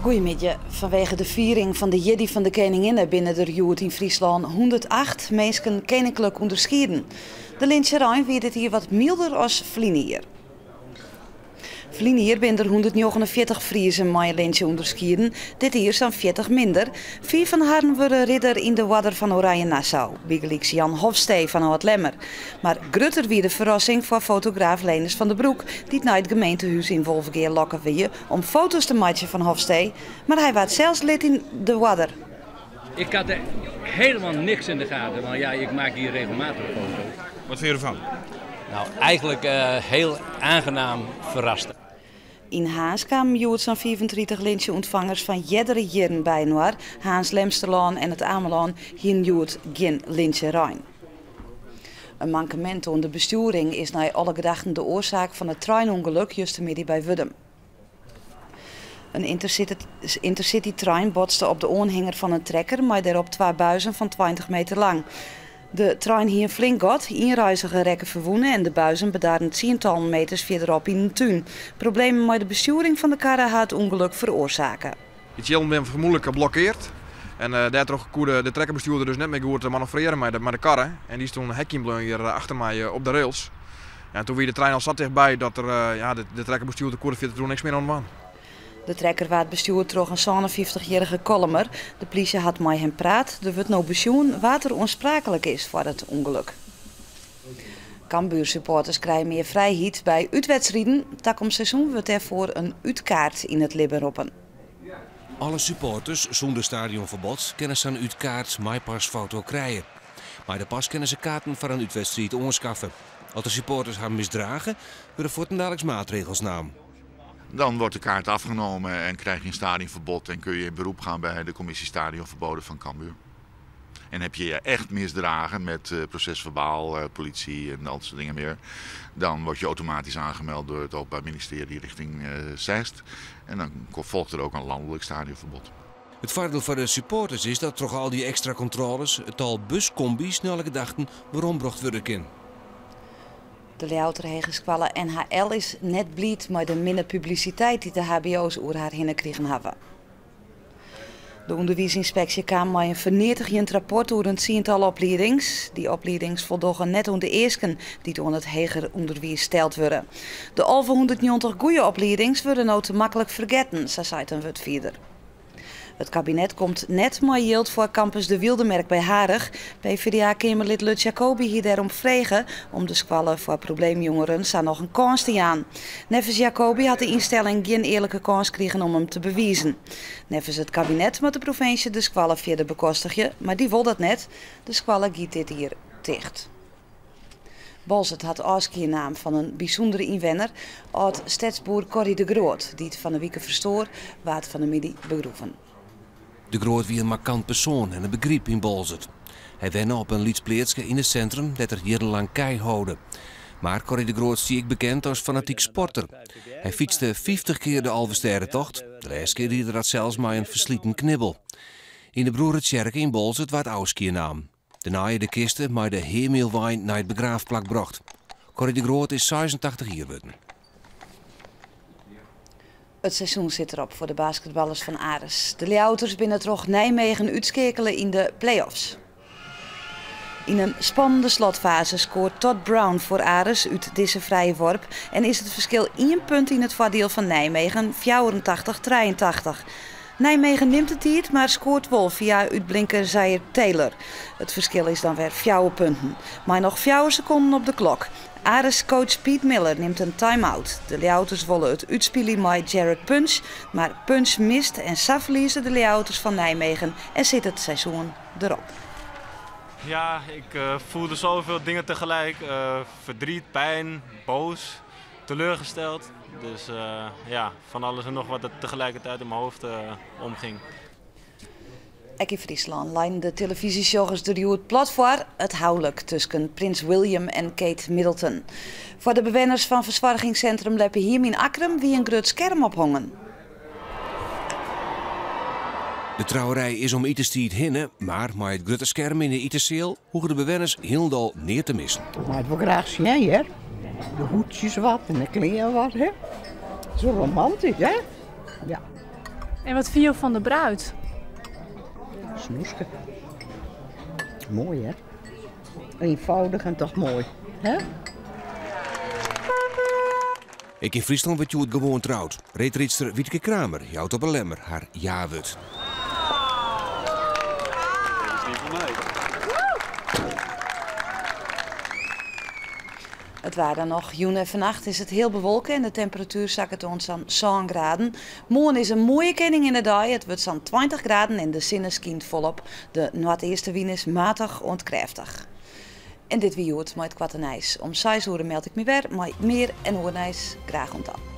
Goedemiddag. Vanwege de viering van de Jedi van de Koningin binnen de Rjoert in Friesland 108 mensen koninklijk onderscheiden. De lyncherij werd het hier wat milder als Vlinier. Vlinier ben er 149 Friesen met een lynche onderscheiden, dit hier zijn 40 minder. 4 van hen worden ridder in de Wadder van Oranje Nassau, bijgelijks Jan Hofstee van Oud-Lemmer. Maar grutter wie de verrassing voor fotograaf Lenis van der Broek, die naar het gemeentehuis in Wolfgeer lokken weer om foto's te maken van Hofstee, maar hij was zelfs lid in de Wadder. Ik had er helemaal niks in de gaten, want ja, ik maak hier regelmatig foto's. Wat vind je ervan? Nou, eigenlijk heel aangenaam verrast. In Haas kwamen Jood zo'n 35 lynche ontvangers van jeddere jaren bij Noir, Haans Lemsterlaan en het Amelaan, hier Jood geen lyncherij. Een mankement onder de besturing is naar alle gedachten de oorzaak van het treinongeluk juist midden bij Wuddum. Een intercity-trein botste op de aanhanger van een trekker, maar daarop 2 buizen van 20 meter lang. De trein hier flink got, inreizige rekken verwoenen en de buizen bedaren tientallen meters verderop in een tuin. Problemen met de besturing van de karre had het ongeluk veroorzaken. Het jillen ben vermoedelijk geblokkeerd. En daardoor kon de trekkerbestuurder dus net meer goed manoeuvreren met de karren. En die stond een hekje hier achter mij op de rails. Ja, en toen weer de trein al zat dichtbij dat er, de trekkerbestuurder kon er niks meer aan de. De trekker werd bestuurd door een 57-jarige Kolmer. De politie had met hem praat. Er wordt nou pensioen wat er onsprakelijk is voor het ongeluk. Cambuur supporters krijgen meer vrijheid bij uitwedstrijden. Takom seizoen wordt ervoor een uitkaart in het Libberoppen. Alle supporters zonder stadionverbod kunnen ze een uitkaart MyPassfoto krijgen. Maar de pas kunnen ze kaarten voor een uitwedstrijd aanschaffen. Als de supporters haar misdragen, worden voortdurend maatregels genomen. Dan wordt de kaart afgenomen en krijg je een stadionverbod en kun je in beroep gaan bij de commissie stadionverboden van Cambuur. En heb je je echt misdragen met procesverbaal, politie en dat soort dingen meer, dan word je automatisch aangemeld door het Openbaar Ministerie richting Zeist. En dan volgt er ook een landelijk stadionverbod. Het voordeel voor de supporters is dat toch al die extra controles het al buscombi snelle gedachten waarom worden kan. De louterhegenskwallen NHL is net blied met de minder publiciteit die de hbo's oer haar hinnen hebben. De onderwijsinspectie kwam met een vernietigend rapport over een tiental opleidings. Die opleidings voldoen net aan de eersten die door het hoger onderwijs gesteld worden. De al 190 goede opleidings worden nou te makkelijk vergeten, zei een woordvoerder. Het kabinet komt net met yield voor campus De Wildemerk bij Harig. PvdA-kamerlid Lut Jacobi hier daarom vregen om de squallen voor probleemjongeren zou nog een kans te gaan. Nevens Jacobi had de instelling geen eerlijke kans gekregen om hem te bewijzen. Nevens het kabinet moet de provincie de squallen verder bekostigen, maar die wil dat net. De squallen giet dit hier dicht. Bolzert had naam van een bijzondere inwoner, oud stadsboer Corrie de Groot, die het van de wieken verstoor, waard van de middag begroeven. De Groot wie een markant persoon en een begrip in Bolzert. Hij wenne op een Liedspleertske in het centrum dat er jarenlang kei houden. Maar Corrie de Groot zie ik bekend als fanatiek sporter. Hij fietste 50 keer de Alversterrentocht, de rest keer die er zelfs maar een verslieten knibbel. In de Broeretsjerk in Bolzert werd Auskiernaam. Daarna je de kisten maar de heermeelwijn naar het begraafplak bracht. Corrie de Groot is 86 jaar geworden. Het seizoen zit erop voor de basketballers van Ares. De Leouters binnen toch Nijmegen uitschakelen in de play-offs. In een spannende slotfase scoort Todd Brown voor Ares uit deze vrije worp en is het verschil 1 punt in het voordeel van Nijmegen, 84-83. Nijmegen neemt het niet, maar scoort wel via uitblinker Zaire Taylor. Het verschil is dan weer 4 punten. Maar nog 4 seconden op de klok. Ares-coach Piet Miller neemt een time-out. De Leouters willen het uitspelen met Jared Punch, maar Punch mist en zo verliezen de Leouters van Nijmegen en zit het seizoen erop. Ja, ik voelde zoveel dingen tegelijk. Verdriet, pijn, boos, teleurgesteld. Dus ja, van alles en nog wat er tegelijkertijd in mijn hoofd omging. Ek in Friesland lijn de televisieshows de Rjoert plat voor het huwelijk tussen Prins William en Kate Middleton. Voor de bewoners van verzorgingscentrum Leppe hier in Akrum wie een groot scherm ophangen. De trouwerij is om Itestiet hinnen, maar met het grote scherm in de Iteseel hoeven de bewoners heel neer te missen. Maar het wil graag zien, hè? De hoedjes wat en de kleren wat, hè? Zo romantisch, hè? Ja. En wat vind je van de bruid? Snoeske. Mooi, hè? Eenvoudig en toch mooi, hè? Ik in Friesland werd je het gewoon trouwd. Reetrijdster Wietke Kramer jouwt op een lemmer haar ja-wut. Het waren nog joen en vannacht is het heel bewolken en de temperatuur zakt ons aan 7 graden. Morgen is een mooie kenning in de dag. Het wordt zo'n 20 graden en de zon schijnt volop. De noordestenwind is matig en krachtig. En dit wie het met het Kwatenijs. Om 6 uur meld ik me weer, maar meer en oornijs graag ontdaan.